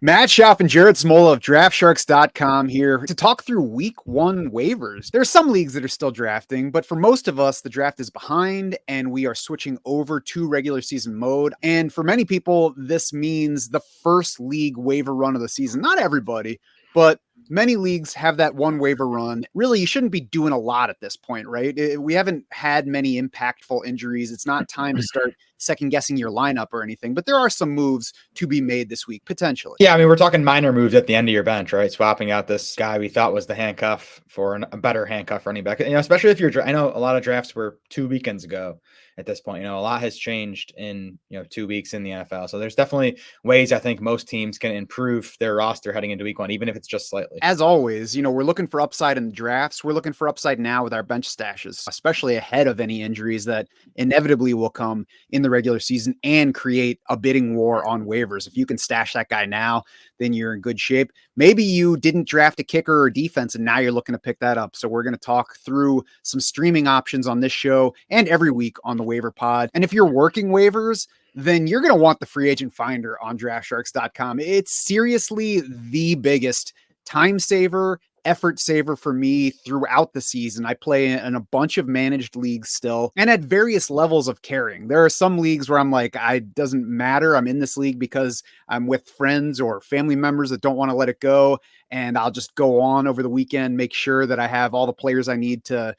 Matt Schauf and Jared Smola of DraftSharks.com here to talk through week one waivers. There are some leagues that are still drafting, but for most of us, the draft is behind and we are switching over to regular season mode. And for many people, this means the first league waiver run of the season. Not everybody, but many leagues have that one waiver run. Really, you shouldn't be doing a lot at this point, right? We haven't had many impactful injuries. It's not time to start second guessing your lineup or anything, but there are some moves to be made this week, potentially. Yeah, I mean, we're talking minor moves at the end of your bench, right? Swapping out this guy we thought was the handcuff for a better handcuff running back. Especially if you're, I know a lot of drafts were 2 weekends ago at this point. A lot has changed in, 2 weeks in the NFL. So there's definitely ways I think most teams can improve their roster heading into week one, even if it's just slightly. As always, we're looking for upside in the drafts. We're looking for upside now with our bench stashes, especially ahead of any injuries that inevitably will come in the regular season and create a bidding war on waivers. If you can stash that guy now, then you're in good shape. Maybe you didn't draft a kicker or defense and now you're looking to pick that up. So we're going to talk through some streaming options on this show and every week on the Waiver Pod. And if you're working waivers, then you're going to want the free agent finder on DraftSharks.com. It's seriously the biggest time saver, effort saver for me throughout the season. I play in a bunch of managed leagues still and at various levels of caring. There are some leagues where I'm like, it doesn't matter. I'm in this league because I'm with friends or family members that don't want to let it go. And I'll just go on over the weekend, make sure that I have all the players I need to,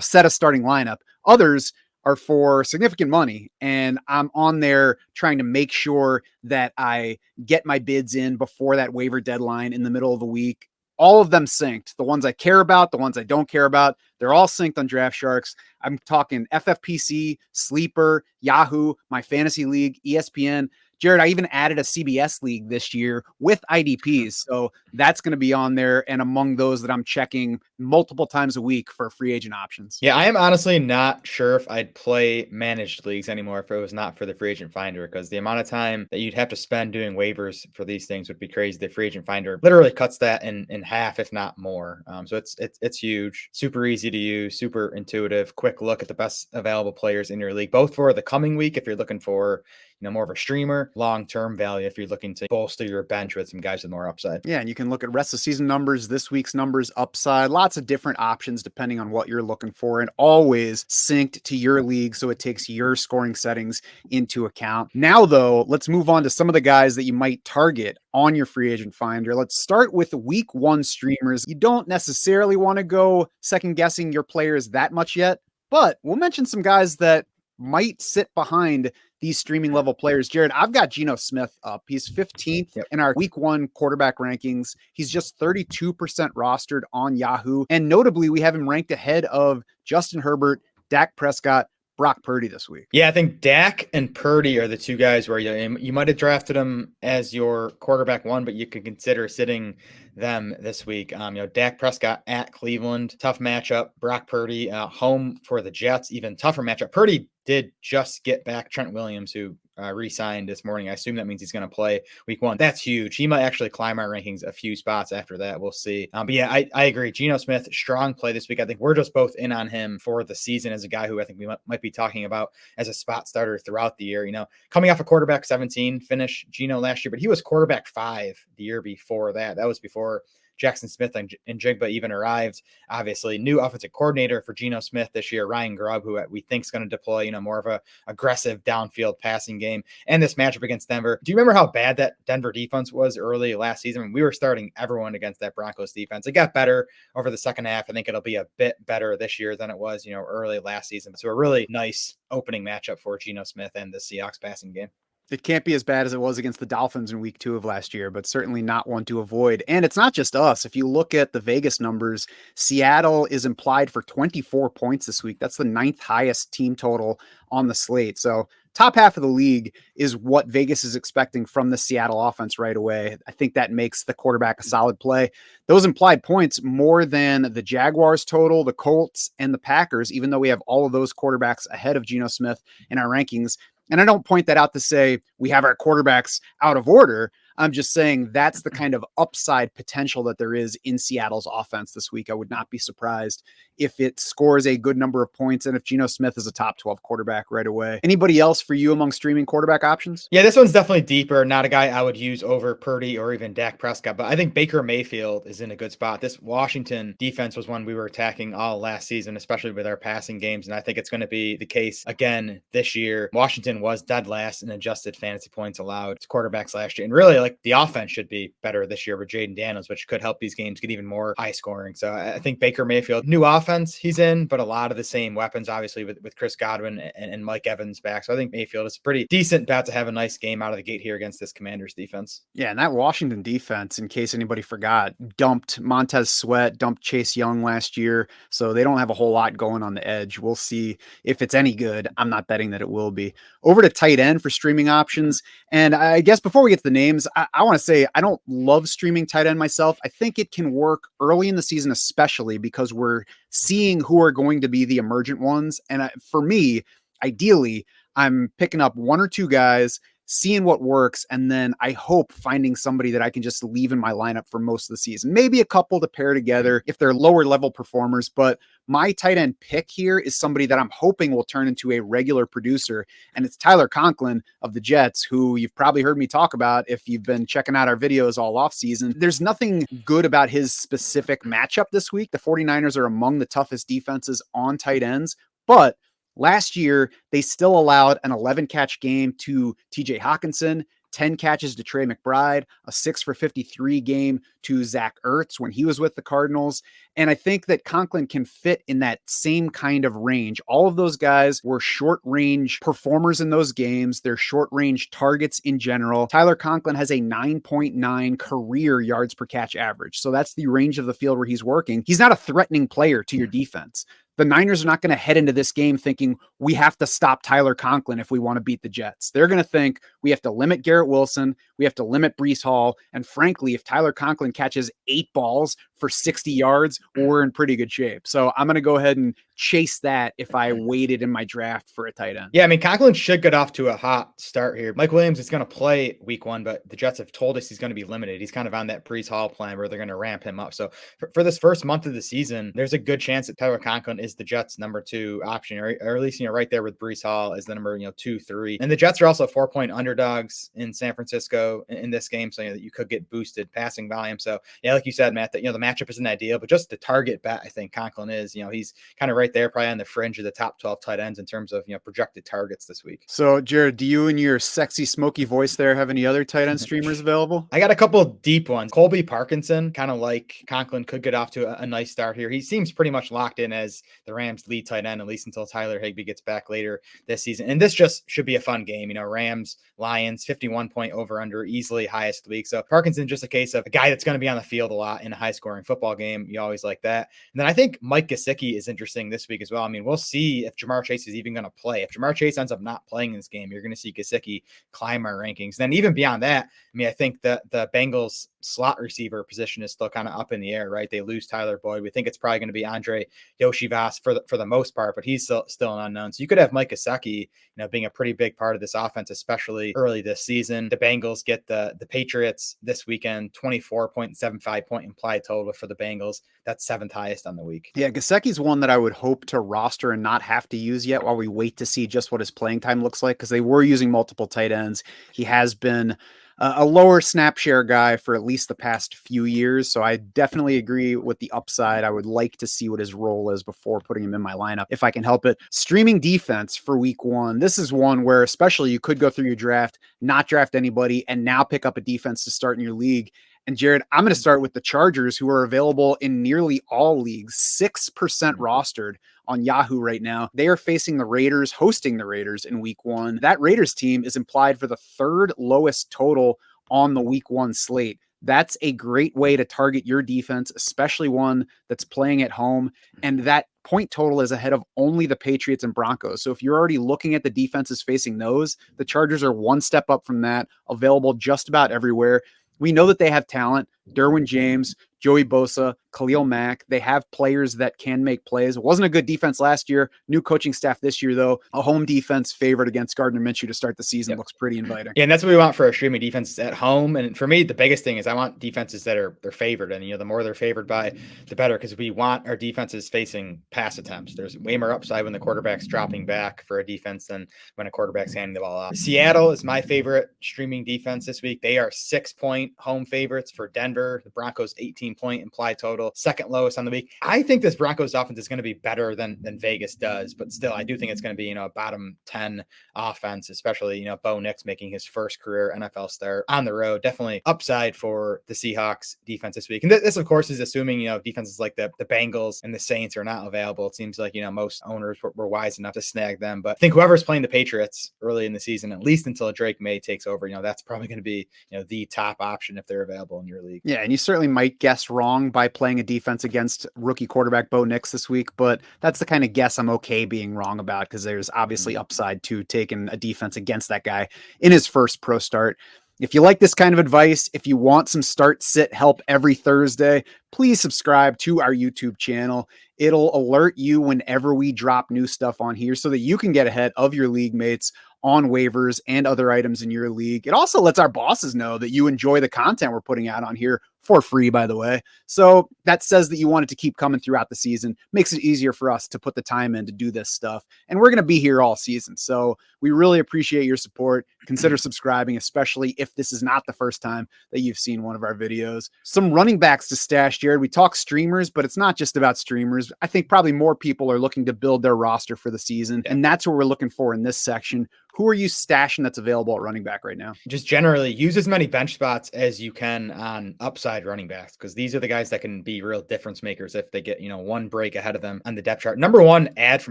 set a starting lineup. Others are for significant money. And I'm on there trying to make sure that I get my bids in before that waiver deadline in the middle of the week. All of them synced. The ones I care about, the ones I don't care about, they're all synced on Draft Sharks. I'm talking FFPC, Sleeper, Yahoo, my fantasy league, ESPN. Jared, I even added a CBS league this year with IDPs. So that's going to be on there and among those that I'm checking multiple times a week for free agent options. Yeah, I am honestly not sure if I'd play managed leagues anymore if it was not for the free agent finder, because the amount of time that you'd have to spend doing waivers for these things would be crazy. The free agent finder literally cuts that in half, if not more. So it's huge, super easy to use, super intuitive, quick look at the best available players in your league, both for the coming week if you're looking for more of a streamer, long-term value if you're looking to bolster your bench with some guys with more upside. Yeah, and you can look at rest of season numbers, this week's numbers, upside, lots of different options depending on what you're looking for, and always synced to your league so it takes your scoring settings into account. Now, though, let's move on to some of the guys that you might target on your free agent finder. Let's start with week one streamers. You don't necessarily want to go second guessing your players that much yet, but we'll mention some guys that might sit behind these streaming level players. Jared, I've got Geno Smith up. He's 15th in our week one quarterback rankings. He's just 32% rostered on Yahoo. And notably, we have him ranked ahead of Justin Herbert, Dak Prescott, Brock Purdy this week. Yeah, I think Dak and Purdy are the two guys where you might have drafted them as your quarterback one, but you could consider sitting them this week. Dak Prescott at Cleveland, tough matchup. Brock Purdy home for the Jets, even tougher matchup. Purdy did just get back Trent Williams, who re-signed this morning. I assume that means he's going to play week one. That's huge. He might actually climb our rankings a few spots after that. We'll see. But yeah, I agree. Geno Smith, strong play this week. I think we're just both in on him for the season as a guy who I think we might be talking about as a spot starter throughout the year. Coming off a quarterback 17 finish, Geno last year, but he was quarterback 5 the year before that. That was before Jackson Smith and Jigba even arrived. Obviously, new offensive coordinator for Geno Smith this year, Ryan Grubb, who we think is going to deploy, more of a aggressive downfield passing game. And this matchup against Denver. Do you remember how bad that Denver defense was early last season? When we were starting everyone against that Broncos defense. It got better over the second half. I think it'll be a bit better this year than it was, early last season. So a really nice opening matchup for Geno Smith and the Seahawks passing game. It can't be as bad as it was against the Dolphins in week 2 of last year, but certainly not one to avoid. And it's not just us. If you look at the Vegas numbers, Seattle is implied for 24 points this week. That's the 9th highest team total on the slate. So top half of the league is what Vegas is expecting from the Seattle offense right away. I think that makes the quarterback a solid play. Those implied points more than the Jaguars total, the Colts, and the Packers, even though we have all of those quarterbacks ahead of Geno Smith in our rankings. And I don't point that out to say we have our quarterbacks out of order. I'm just saying that's the kind of upside potential that there is in Seattle's offense this week. I would not be surprised if it scores a good number of points and if Geno Smith is a top 12 quarterback right away. Anybody else for you among streaming quarterback options? Yeah, this one's definitely deeper. Not a guy I would use over Purdy or even Dak Prescott, but I think Baker Mayfield is in a good spot. This Washington defense was one we were attacking all last season, especially with our passing games, and I think it's going to be the case again this year. Washington was dead last in adjusted fantasy points allowed to quarterbacks last year, and really, like, the offense should be better this year with Jaden Daniels, which could help these games get even more high scoring. So I think Baker Mayfield, new offense he's in, but a lot of the same weapons, obviously, with Chris Godwin and Mike Evans back. So I think Mayfield is a pretty decent bet to have a nice game out of the gate here against this Commanders defense. Yeah, and that Washington defense, in case anybody forgot, dumped Montez Sweat, dumped Chase Young last year, so they don't have a whole lot going on the edge. We'll see if it's any good. I'm not betting that it will be. Over to tight end for streaming options, and I guess before we get to the names, I want to say I don't love streaming tight end myself. I think it can work early in the season, especially because we're seeing who are going to be the emergent ones, and for me, ideally, I'm picking up one or two guys, seeing what works, and then I hope finding somebody that I can just leave in my lineup for most of the season. Maybe a couple to pair together if they're lower level performers, but my tight end pick here is somebody that I'm hoping will turn into a regular producer, and it's Tyler Conklin of the Jets, who you've probably heard me talk about if you've been checking out our videos all off season. There's nothing good about his specific matchup this week. The 49ers are among the toughest defenses on tight ends, but last year, they still allowed an 11-catch game to TJ Hawkinson, 10 catches to Trey McBride, a 6 for 53 game to Zach Ertz when he was with the Cardinals. And I think that Conklin can fit in that same kind of range. All of those guys were short-range performers in those games. They're short-range targets in general. Tyler Conklin has a 9.9 career yards per catch average. So that's the range of the field where he's working. He's not a threatening player to your defense. The Niners are not going to head into this game thinking we have to stop Tyler Conklin if we want to beat the Jets. They're going to think we have to limit Garrett Wilson, we have to limit Breece Hall, and frankly, if Tyler Conklin catches 8 balls for 60 yards, we're in pretty good shape. So I'm going to go ahead and chase that if I waited in my draft for a tight end. Yeah, I mean, Conklin should get off to a hot start here. Mike Williams is going to play week 1, but the Jets have told us he's going to be limited. He's kind of on that Breece Hall plan where they're going to ramp him up. So for this first month of the season, there's a good chance that Tyler Conklin is the Jets' number 2 option, or at least, right there with Breece Hall as the number, 2, 3. And the Jets are also 4-point underdogs in San Francisco in this game, so that you could get boosted passing volume. So yeah, like you said, Matt, that the matchup isn't ideal, but just the target bet, I think Conklin is. He's kind of right there, probably on the fringe of the top 12 tight ends in terms of projected targets this week. So Jared, do you and your sexy smoky voice there have any other tight end streamers available? I got a couple of deep ones. Colby Parkinson, kind of like Conklin, could get off to a nice start here. He seems pretty much locked in as the Rams' lead tight end, at least until Tyler Higbee gets back later this season. And this just should be a fun game. Rams, Lions, 51-point over-under, easily highest of the week. So Parkinson, just a case of a guy that's going to be on the field a lot in a high-scoring football game. You always like that. And then I think Mike Gesicki is interesting this week as well. I mean, we'll see if Jamar Chase is even going to play. If Jamar Chase ends up not playing in this game, you're going to see Gesicki climb our rankings. Then even beyond that, I mean, I think that the Bengals slot receiver position is still kind of up in the air, right? They lose Tyler Boyd. We think it's probably going to be Andre Yoshivas for the most part, but he's still an unknown. So you could have Mike Gesicki, being a pretty big part of this offense, especially early this season. The Bengals get the Patriots this weekend, 24.75 point implied total for the Bengals. That's 7th highest on the week. Yeah, Gesicki's one that I would hope to roster and not have to use yet while we wait to see just what his playing time looks like, because they were using multiple tight ends. He has been a lower snap share guy for at least the past few years. So I definitely agree with the upside. I would like to see what his role is before putting him in my lineup, if I can help it. Streaming defense for week 1. This is one where especially you could go through your draft, not draft anybody, and now pick up a defense to start in your league. And Jared, I'm going to start with the Chargers, who are available in nearly all leagues, 6% rostered on Yahoo right now. They are facing the Raiders, hosting the Raiders in week 1. That Raiders team is implied for the 3rd lowest total on the week 1 slate. That's a great way to target your defense, especially one that's playing at home. And that point total is ahead of only the Patriots and Broncos. So if you're already looking at the defenses facing those, the Chargers are one step up from that, available just about everywhere. We know that they have talent. Derwin James, Joey Bosa, Khalil Mack. They have players that can make plays. It wasn't a good defense last year. New coaching staff this year, though. A home defense favored against Gardner Minshew to start the season looks pretty inviting. Yeah, and that's what we want for our streaming defenses at home. And for me, the biggest thing is I want defenses that they're favored. And, the more they're favored by, the better, because we want our defenses facing pass attempts. There's way more upside when the quarterback's dropping back for a defense than when a quarterback's handing the ball off. Seattle is my favorite streaming defense this week. They are 6-point home favorites for Denver. The Broncos 18-point implied total, second lowest on the week. I think this Broncos offense is going to be better than Vegas does, but still, I do think it's going to be, a bottom 10 offense, especially, Bo Nix making his first career NFL start on the road. Definitely upside for the Seahawks defense this week. And this, of course, is assuming, defenses like the Bengals and the Saints are not available. It seems like, most owners were wise enough to snag them. But I think whoever's playing the Patriots early in the season, at least until Drake May takes over, that's probably going to be, the top option if they're available in your league. Yeah, and you certainly might guess wrong by playing a defense against rookie quarterback Bo Nix this week, but that's the kind of guess I'm okay being wrong about, because there's obviously upside to taking a defense against that guy in his first pro start. If you like this kind of advice, if you want some start sit help every Thursday, please subscribe to our YouTube channel. It'll alert you whenever we drop new stuff on here so that you can get ahead of your league mates on waivers and other items in your league. It also lets our bosses know that you enjoy the content we're putting out on here for free, by the way. So that says that you want it to keep coming throughout the season, makes it easier for us to put the time in to do this stuff. And we're going to be here all season. So we really appreciate your support. Consider subscribing, especially if this is not the first time that you've seen one of our videos. Some running backs to stash, Jared. We talk streamers, but it's not just about streamers. I think probably more people are looking to build their roster for the season. And that's what we're looking for in this section. Who are you stashing that's available at running back right now? Just generally use as many bench spots as you can on upside running backs, because these are the guys that can be real difference makers if they get, one break ahead of them on the depth chart. Number one ad for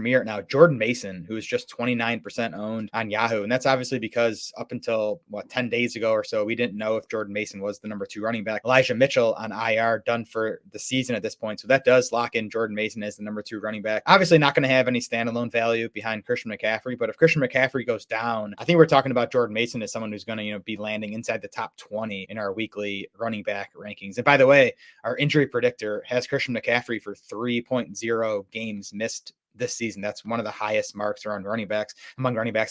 me right now, Jordan Mason, who is just 29% owned on Yahoo. And that's obviously because up until 10 days ago or so, we didn't know if Jordan Mason was the number 2 running back. Elijah Mitchell on IR, done for the season at this point. So that does lock in Jordan Mason as the number 2 running back. Obviously not going to have any standalone value behind Christian McCaffrey, but if Christian McCaffrey goes down, I think we're talking about Jordan Mason as someone who's going to, be landing inside the top 20 in our weekly running back rankings. And by the way, our injury predictor has Christian McCaffrey for 3.0 games missed this season. That's one of the highest marks among running backs.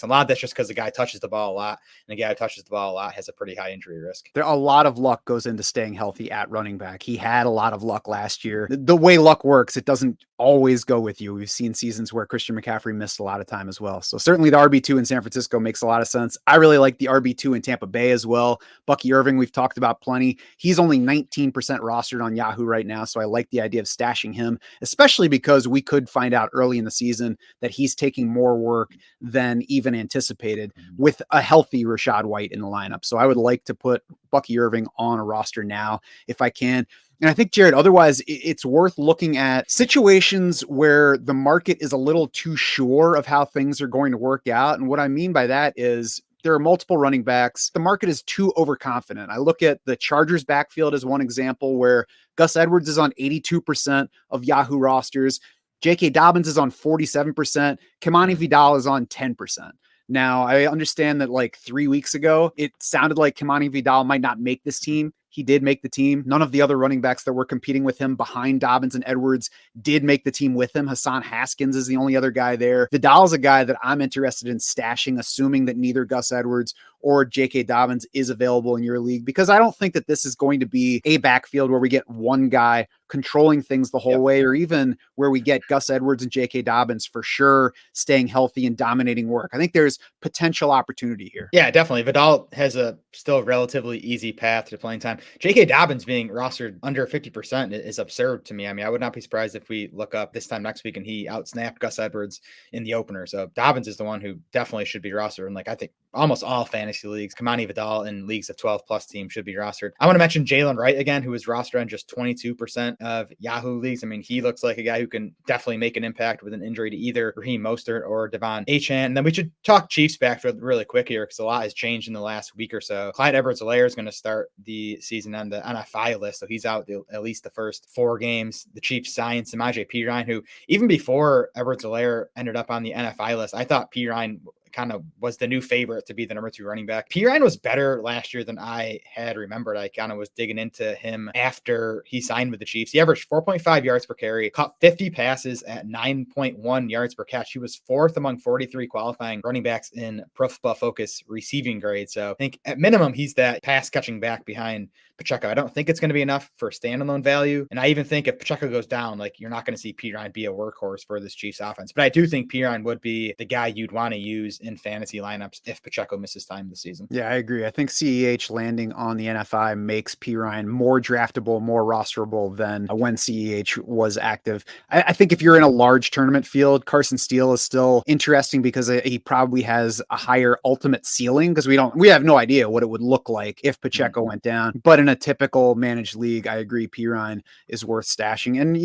A lot of that's just because the guy touches the ball a lot, and the guy who touches the ball a lot has a pretty high injury risk. There a lot of luck goes into staying healthy at running back. He had a lot of luck last year. The way luck works, it doesn't always go with you. We've seen seasons where Christian McCaffrey missed a lot of time as well. So certainly the RB2 in San Francisco makes a lot of sense. I really like the RB2 in Tampa Bay as well. Bucky Irving, we've talked about plenty. He's only 19% rostered on Yahoo right now, so I like the idea of stashing him, especially because we could find out early in the season that he's taking more work than even anticipated with a healthy Rachaad White in the lineup. So I would like to put Bucky Irving on a roster now if I can. And I think, Jared, otherwise, it's worth looking at situations where the market is a little too sure of how things are going to work out. And what I mean by that is there are multiple running backs. The market is too overconfident. I look at the Chargers backfield as one example where Gus Edwards is on 82% of Yahoo rosters. J.K. Dobbins is on 47%. Kimani Vidal is on 10%. Now, I understand that like 3 weeks ago, it sounded like Kimani Vidal might not make this team. He did make the team. None of the other running backs that were competing with him behind Dobbins and Edwards did make the team with him. Hassan Haskins is the only other guy there. Vidal is a guy that I'm interested in stashing, assuming that neither Gus Edwards or J.K. Dobbins is available in your league, because I don't think that this is going to be a backfield where we get one guy controlling things the whole way, or even where we get Gus Edwards and J.K. Dobbins for sure staying healthy and dominating work. I think there's potential opportunity here. Yeah, definitely. Vidal has a still relatively easy path to playing time. J.K. Dobbins being rostered under 50% is absurd to me. I mean, I would not be surprised if we look up this time next week and he outsnapped Gus Edwards in the opener. So Dobbins is the one who definitely should be rostered. And like, I think almost all fantasy leagues, Kimani Vidal in leagues of 12 plus teams should be rostered. I want to mention Jalen Wright again, who is rostered on just 22% of Yahoo leagues. I mean, he looks like a guy who can definitely make an impact with an injury to either Raheem Mostert or Devon Achane. And then we should talk Chiefs backfield really quick here, because a lot has changed in the last week or so. Clyde Edwards-Helaire is going to start the season on the NFI list, so he's out at least the first 4 games. The Chiefs signed Samaje Perine, who even before Edwards-Helaire ended up on the NFI list, I thought Perine kind of was the new favorite to be the number 2 running back. Pirine was better last year than I had remembered. I kind of was digging into him after he signed with the Chiefs. He averaged 4.5 yards per carry, caught 50 passes at 9.1 yards per catch. He was 4th among 43 qualifying running backs in Pro Football Focus receiving grade. So I think at minimum, he's that pass catching back behind Pacheco. I don't think it's going to be enough for standalone value. And I even think if Pacheco goes down, like you're not going to see Pirine be a workhorse for this Chiefs offense. But I do think Pirine would be the guy you'd want to use in fantasy lineups if Pacheco misses time this season. Yeah, I agree. I think CEH landing on the NFI makes Pirine more draftable, more rosterable than when CEH was active. I think if you're in a large tournament field, Carson Steele is still interesting because he probably has a higher ultimate ceiling because we have no idea what it would look like if Pacheco went down. But in a typical managed league, I agree Pirine is worth stashing. And,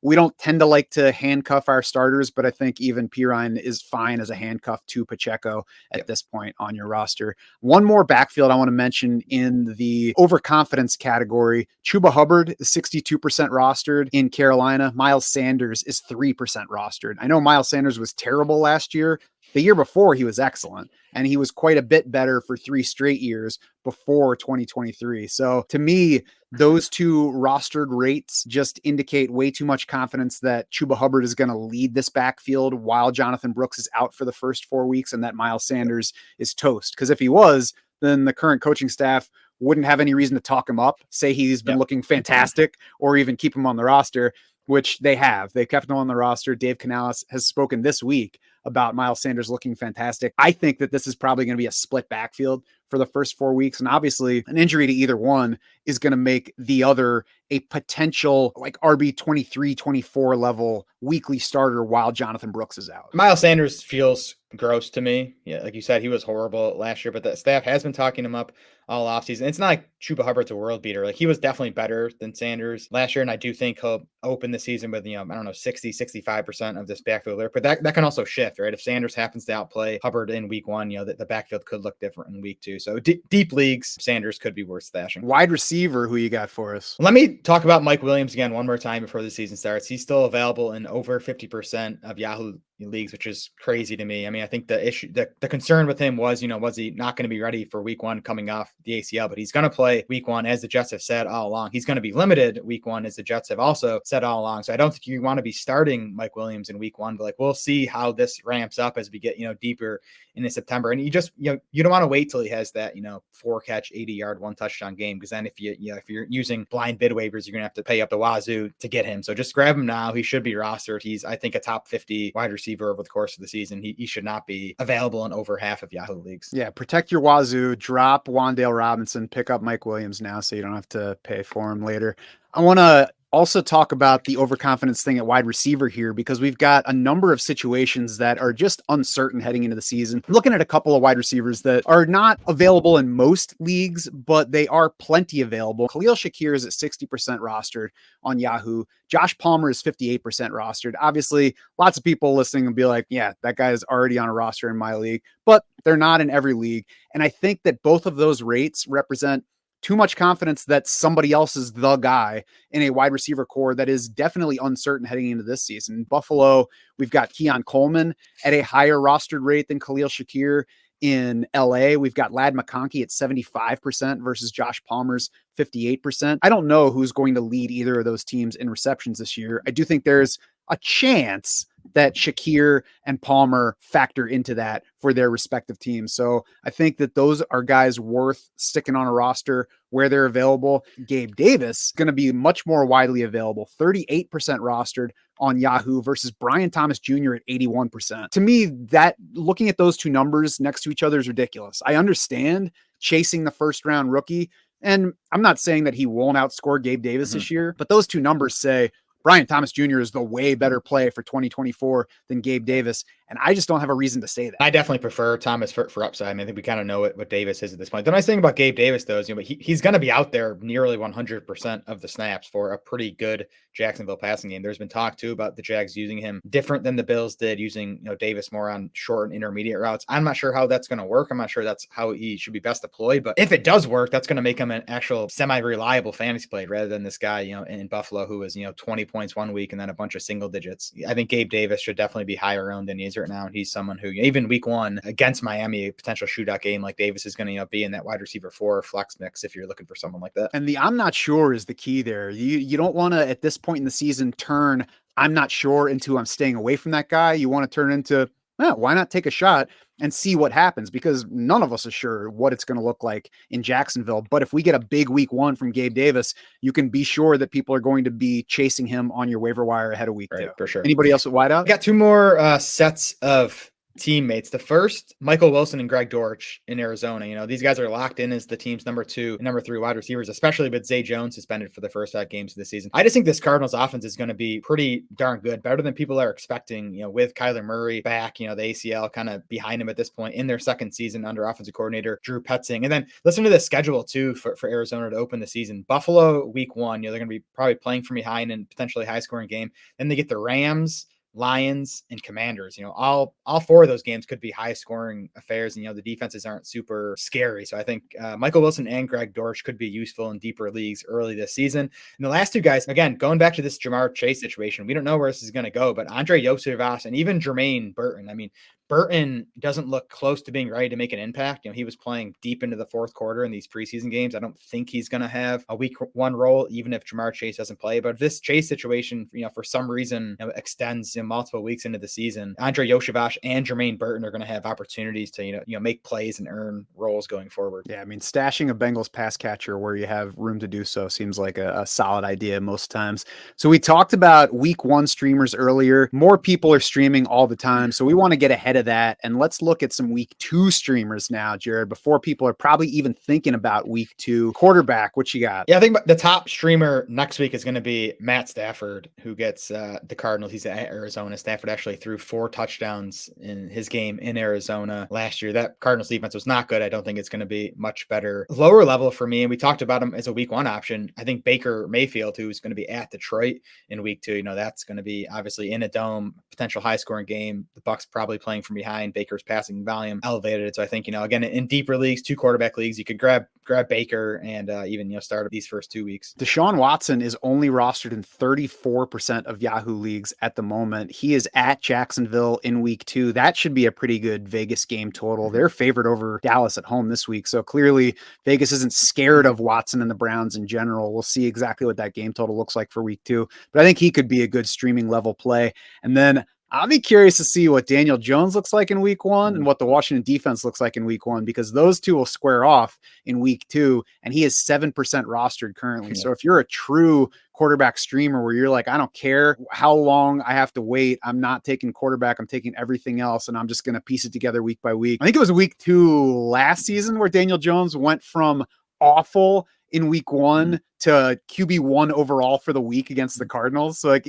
we don't tend to like to handcuff our starters, but I think even Pirine is fine as a handcuff to Pacheco at this point on your roster. One more backfield I want to mention in the overconfidence category. Chuba Hubbard is 62% rostered in Carolina. Miles Sanders is 3% rostered. I know Miles Sanders was terrible last year. The year before, he was excellent, and he was quite a bit better for 3 straight years before 2023. So to me, those two rostered rates just indicate way too much confidence that Chuba Hubbard is going to lead this backfield while Jonathan Brooks is out for the first 4 weeks and that Miles Sanders is toast. Because if he was, then the current coaching staff wouldn't have any reason to talk him up, say he's been looking fantastic, or even keep him on the roster, which they have. They kept him on the roster. Dave Canales has spoken this week about Miles Sanders looking fantastic. I think that this is probably going to be a split backfield for the first 4 weeks. And obviously an injury to either one is going to make the other a potential like RB 23, 24 level weekly starter while Jonathan Brooks is out. Miles Sanders feels gross to me. Yeah, like you said, he was horrible last year, but the staff has been talking him up all offseason. It's not like Chuba Hubbard's a world beater. Like he was definitely better than Sanders last year. And I do think he'll open the season with, 60, 65% of this backfield there. But that can also shift, right? If Sanders happens to outplay Hubbard in week 1, the backfield could look different in week 2. So deep leagues, Sanders could be worth stashing. Wide receiver, who you got for us? Let me talk about Mike Williams again one more time before the season starts. He's still available in over 50% of Yahoo leagues, which is crazy to me. I mean, I think the concern with him was, was he not going to be ready for week 1 coming off the ACL, but he's going to play week 1, as the Jets have said all along. He's going to be limited week 1, as the Jets have also said all along. So I don't think you want to be starting Mike Williams in week 1, but we'll see how this ramps up as we get, deeper into September. And you just, you don't want to wait till he has that, 4 catch, 80-yard, 1 touchdown game. Because then if you're using blind bid waivers, you're going to have to pay up the wazoo to get him. So just grab him now. He should be rostered. He's, I think, a top 50 wide receiver over the course of the season. He should not be available in over half of Yahoo leagues. Yeah, protect your wazoo, drop Wan'Dale Robinson, pick up Mike Williams now so you don't have to pay for him later. I want to also talk about the overconfidence thing at wide receiver here because we've got a number of situations that are just uncertain heading into the season. I'm looking at a couple of wide receivers that are not available in most leagues, but they are plenty available. Khalil Shakir is at 60% rostered on Yahoo. Josh Palmer is 58% rostered. Obviously, lots of people listening will be like, yeah, that guy is already on a roster in my league, but they're not in every league. And I think that both of those rates represent too much confidence that somebody else is the guy in a wide receiver core that is definitely uncertain heading into this season. In Buffalo, we've got Keon Coleman at a higher rostered rate than Khalil Shakir. In LA, we've got Ladd McConkey at 75% versus Josh Palmer's 58%. I don't know who's going to lead either of those teams in receptions this year. I do think there's a chance that Shakir and Palmer factor into that for their respective teams. So I think that those are guys worth sticking on a roster where they're available. Gabe Davis is going to be much more widely available, 38% rostered on Yahoo versus Brian Thomas Jr. at 81%. To me, that looking at those two numbers next to each other is ridiculous. I understand chasing the first round rookie, and I'm not saying that he won't outscore Gabe Davis this year, but those two numbers say Brian Thomas Jr. is the way better play for 2024 than Gabe Davis. And I just don't have a reason to say that. I definitely prefer Thomas for upside. I mean, I think we kind of know what Davis is at this point. The nice thing about Gabe Davis, though, is he's going to be out there nearly 100% of the snaps for a pretty good Jacksonville passing game. There's been talk, too, about the Jags using him different than the Bills did, using Davis more on short and intermediate routes. I'm not sure how that's going to work. I'm not sure that's how he should be best deployed. But if it does work, that's going to make him an actual semi-reliable fantasy play rather than this guy, in Buffalo who was, 20 points one week and then a bunch of single digits. I think Gabe Davis should definitely be higher owned than he is games right now, and he's someone who even week one against Miami, a potential shootout game like Davis is going to be in that wide receiver 4 flex mix if you're looking for someone like that. And the I'm not sure is the key there. You don't want to at this point in the season turn I'm not sure into I'm staying away from that guy. You want to turn into why not take a shot and see what happens, because none of us are sure what it's going to look like in Jacksonville. But if we get a big week one from Gabe Davis, you can be sure that people are going to be chasing him on your waiver wire ahead of week 2. For sure. Anybody else at wideout? I got 2 more sets of teammates. The first, Michael Wilson and Greg Dortch in Arizona. These guys are locked in as the team's number 2 and number 3 wide receivers, especially with Zay Jones suspended for the first 5 games of the season. I just think this Cardinals offense is going to be pretty darn good, better than people are expecting, with Kyler Murray back, the ACL kind of behind him at this point in their second season under offensive coordinator Drew Petzing. And then listen to the schedule too for Arizona to open the season. Buffalo week 1, they're going to be probably playing from behind and potentially high scoring game. Then they get the Rams, Lions, and Commanders. All 4 of those games could be high scoring affairs, and the defenses aren't super scary. So I think Michael Wilson and Greg Dortch could be useful in deeper leagues early this season. And the last 2 guys, again, going back to this Jamar Chase situation, we don't know where this is going to go, but Andre Yosevas and even Jermaine Burton. Burton doesn't look close to being ready to make an impact. He was playing deep into the 4th quarter in these preseason games. I don't think he's going to have a week 1 role, even if Jamar Chase doesn't play. But if this Chase situation, for some reason extends multiple weeks into the season, Andre Yosevas and Jermaine Burton are going to have opportunities to, make plays and earn roles going forward. Yeah, stashing a Bengals pass catcher where you have room to do so seems like a solid idea most times. So we talked about week 1 streamers earlier. More people are streaming all the time, so we want to get ahead of that, and let's look at some week 2 streamers now, Jared, before people are probably even thinking about week 2. Quarterback, what you got? Yeah, I think the top streamer next week is going to be Matt Stafford, who gets the Cardinals. He's at Arizona. Stafford actually threw 4 touchdowns in his game in Arizona last year. That Cardinals defense was not good. I don't think it's going to be much better. Lower level for me, and we talked about him as a week 1 option. I think Baker Mayfield, who's going to be at Detroit in week 2, that's going to be obviously in a dome, potential high scoring game. The Bucs probably playing from behind. Baker's passing volume elevated. So I think, again, in deeper leagues, 2 quarterback leagues, you could grab Baker and even, start these first 2 weeks. Deshaun Watson is only rostered in 34% of Yahoo leagues at the moment. He is at Jacksonville in week 2. That should be a pretty good Vegas game total. They're favored over Dallas at home this week. So clearly Vegas isn't scared of Watson and the Browns in general. We'll see exactly what that game total looks like for week 2, but I think he could be a good streaming level play. And then I'll be curious to see what Daniel Jones looks like in week 1 and what the Washington defense looks like in week 1, because those 2 will square off in week 2, and he is 7% rostered currently. Yeah. So if you're a true quarterback streamer where you're like, I don't care how long I have to wait, I'm not taking quarterback, I'm taking everything else, and I'm just going to piece it together week by week. I think it was week 2 last season where Daniel Jones went from awful in week 1 to QB1 overall for the week against the Cardinals. So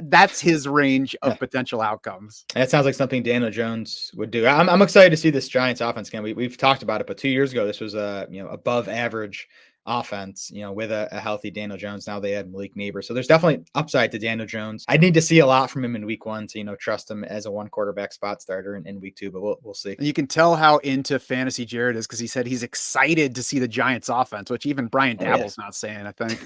that's his range of potential outcomes. That sounds like something Daniel Jones would do. I'm excited to see this Giants offense again. We've talked about it, but 2 years ago, this was a above average offense, with a healthy Daniel Jones. Now they had Malik Neighbors. So there's definitely upside to Daniel Jones. I'd need to see a lot from him in week 1 to, trust him as a 1 quarterback spot starter in week 2, but we'll see. And you can tell how into fantasy Jared is because he said he's excited to see the Giants offense, which even Brian Dabble's not saying, I think.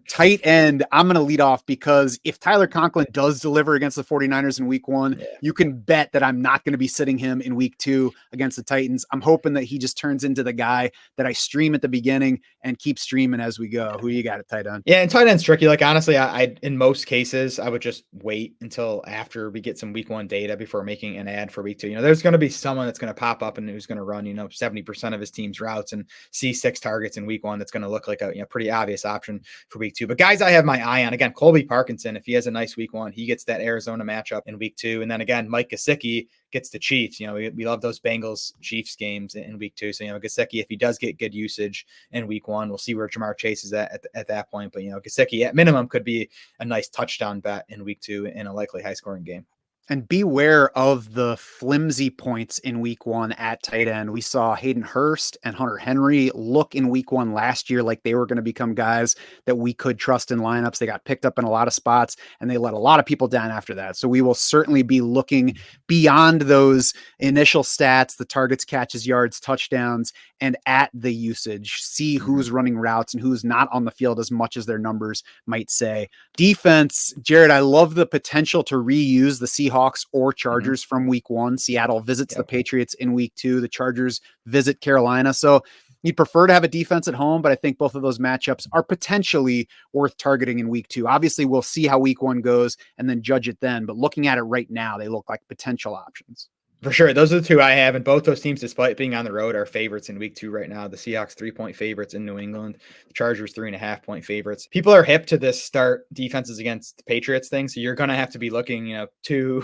Tight end, I'm going to lead off because if Tyler Conklin does deliver against the 49ers in week 1, you can bet that I'm not going to be sitting him in week 2 against the Titans. I'm hoping that he just turns into the guy that I stream at the beginning and keep streaming as we go. Who you got at tight end? Yeah, and tight end's tricky. Like, honestly, I in most cases, I would just wait until after we get some week 1 data before making an ad for week 2. There's going to be someone that's going to pop up and who's going to run, 70% of his team's routes and see 6 targets in week 1. That's going to look like a pretty obvious option for week 2. But guys, I have my eye on, again, Colby Parkinson. If he has a nice week 1, he gets that Arizona matchup in week 2. And then again, Mike Gesicki gets the Chiefs. We love those Bengals Chiefs games in week 2. So, Gesicki, if he does get good usage in week 1, we'll see where Jamar Chase is at that point. But, Gesicki at minimum could be a nice touchdown bet in week 2 in a likely high scoring game. And beware of the flimsy points in week 1 at tight end. We saw Hayden Hurst and Hunter Henry look in week 1 last year like they were going to become guys that we could trust in lineups. They got picked up in a lot of spots and they let a lot of people down after that. So we will certainly be looking beyond those initial stats, the targets, catches, yards, touchdowns, and at the usage. See who's running routes and who's not on the field as much as their numbers might say. Defense, Jared, I love the potential to reuse the Seahawks Seahawks or Chargers from week 1. Seattle visits the Patriots in week 2. The Chargers visit Carolina. So you'd prefer to have a defense at home, but I think both of those matchups are potentially worth targeting in week 2. Obviously, we'll see how week 1 goes and then judge it then. But looking at it right now, they look like potential options. For sure. Those are the two I have. And both those teams, despite being on the road, are favorites in week 2 right now. The Seahawks 3-point favorites in New England, the Chargers 3.5-point favorites. People are hip to this start defenses against the Patriots thing. So you're going to have to be looking, I don't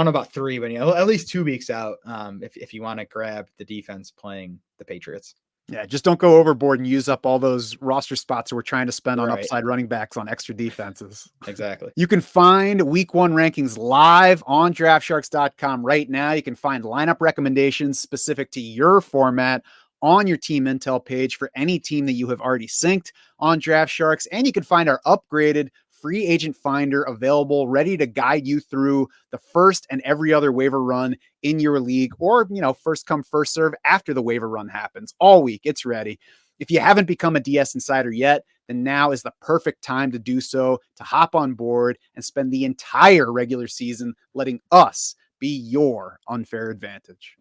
know about 3, but at least 2 weeks out if you want to grab the defense playing the Patriots. Yeah, just don't go overboard and use up all those roster spots that we're trying to spend on Right. upside running backs on extra defenses. Exactly. You can find week 1 rankings live on draftsharks.com right now. You can find lineup recommendations specific to your format on your team intel page for any team that you have already synced on Draft Sharks. And you can find our upgraded free agent finder available, ready to guide you through the first and every other waiver run in your league, or, first come, first serve after the waiver run happens. All week, it's ready. If you haven't become a DS Insider yet, then now is the perfect time to do so, to hop on board and spend the entire regular season letting us be your unfair advantage.